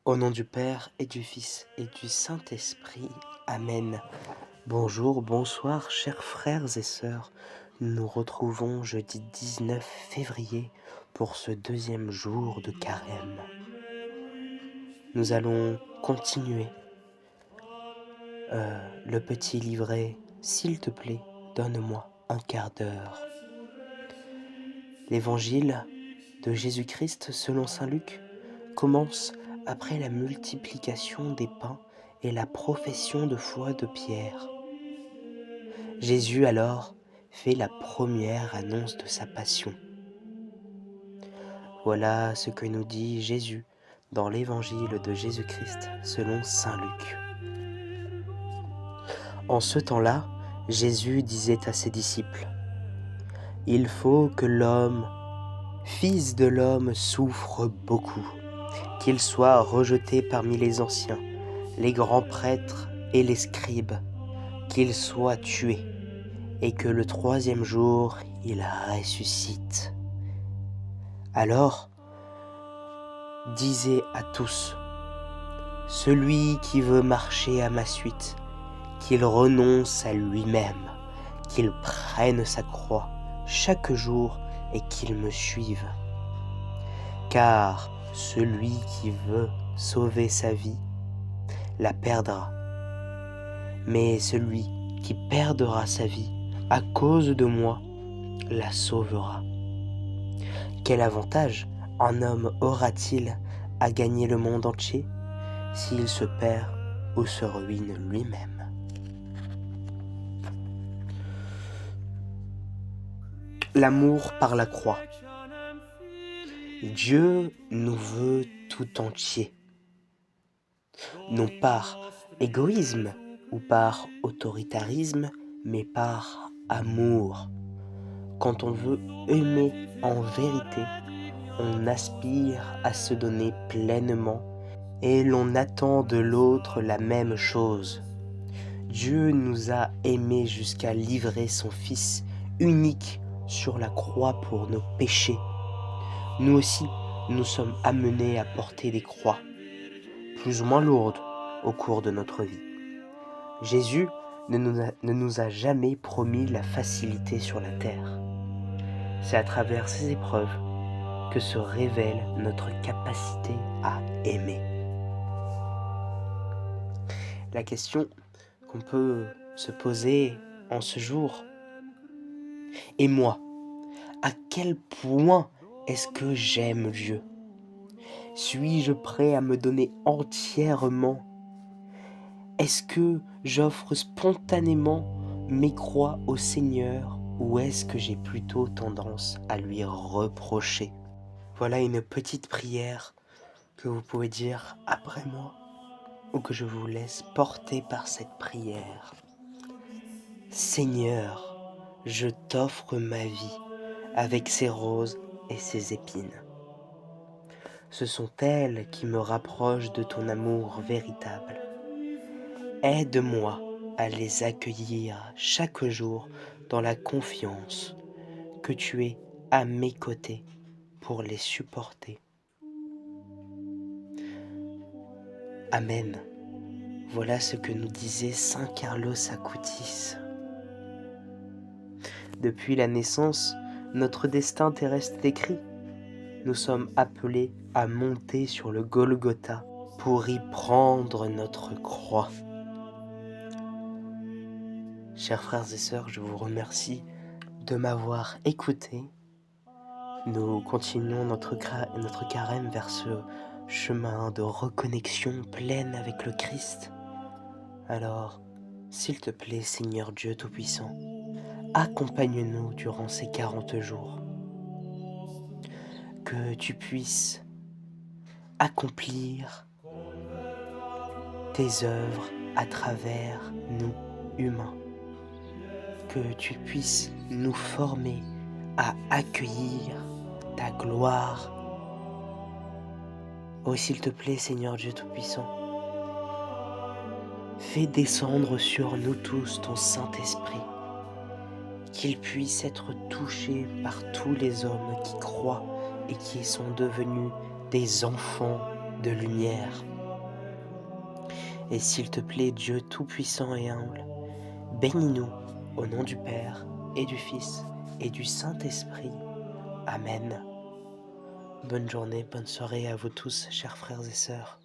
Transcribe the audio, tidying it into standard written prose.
Au nom du Père et du Fils et du Saint-Esprit. Amen. Bonjour, bonsoir, chers frères et sœurs. Nous nous retrouvons jeudi 19 février pour ce deuxième jour de carême. Nous allons continuer le petit livret « S'il te plaît, donne-moi un quart d'heure ». L'évangile de Jésus-Christ selon saint Luc commence après la multiplication des pains et la profession de foi de Pierre. Jésus alors fait la première annonce de sa passion. Voilà ce que nous dit Jésus dans l'évangile de Jésus-Christ selon saint Luc. En ce temps-là, Jésus disait à ses disciples : « Il faut que l'homme, fils de l'homme, souffre beaucoup, qu'il soit rejeté parmi les anciens, les grands prêtres et les scribes, qu'il soit tué, et que le troisième jour il ressuscite. » Alors, disait à tous : « Celui qui veut marcher à ma suite, qu'il renonce à lui-même, qu'il prenne sa croix chaque jour et qu'il me suive. Car celui qui veut sauver sa vie la perdra. Mais celui qui perdra sa vie à cause de moi la sauvera. Quel avantage un homme aura-t-il à gagner le monde entier s'il se perd ou se ruine lui-même ? » L'amour par la croix. Dieu nous veut tout entier, non par égoïsme ou par autoritarisme, mais par amour. Quand on veut aimer en vérité, on aspire à se donner pleinement et l'on attend de l'autre la même chose. Dieu nous a aimés jusqu'à livrer son Fils unique sur la croix pour nos péchés. Nous aussi, nous sommes amenés à porter des croix, plus ou moins lourdes, au cours de notre vie. Jésus ne nous a jamais promis la facilité sur la terre. C'est à travers ces épreuves que se révèle notre capacité à aimer. La question qu'on peut se poser en ce jour: et moi, à quel point est-ce que j'aime Dieu ? Suis-je prêt à me donner entièrement ? Est-ce que j'offre spontanément mes croix au Seigneur ou est-ce que j'ai plutôt tendance à lui reprocher ? Voilà une petite prière que vous pouvez dire après moi ou que je vous laisse porter par cette prière. Seigneur, je t'offre ma vie avec ses roses et ses épines. Ce sont elles qui me rapprochent de ton amour véritable. Aide-moi à les accueillir chaque jour dans la confiance que tu es à mes côtés pour les supporter. Amen. Voilà ce que nous disait saint Carlos Acutis. Depuis la naissance, notre destin terrestre est écrit. Nous sommes appelés à monter sur le Golgotha pour y prendre notre croix. Chers frères et sœurs, je vous remercie de m'avoir écouté. Nous continuons notre carême vers ce chemin de reconnexion pleine avec le Christ. Alors, s'il te plaît, Seigneur Dieu Tout-Puissant, accompagne-nous durant ces 40 jours. Que tu puisses accomplir tes œuvres à travers nous, humains. Que tu puisses nous former à accueillir ta gloire. Oh, s'il te plaît, Seigneur Dieu Tout-Puissant, fais descendre sur nous tous ton Saint-Esprit, qu'il puisse être touché par tous les hommes qui croient et qui sont devenus des enfants de lumière. Et s'il te plaît, Dieu tout-puissant et humble, bénis-nous au nom du Père et du Fils et du Saint-Esprit. Amen. Bonne journée, bonne soirée à vous tous, chers frères et sœurs.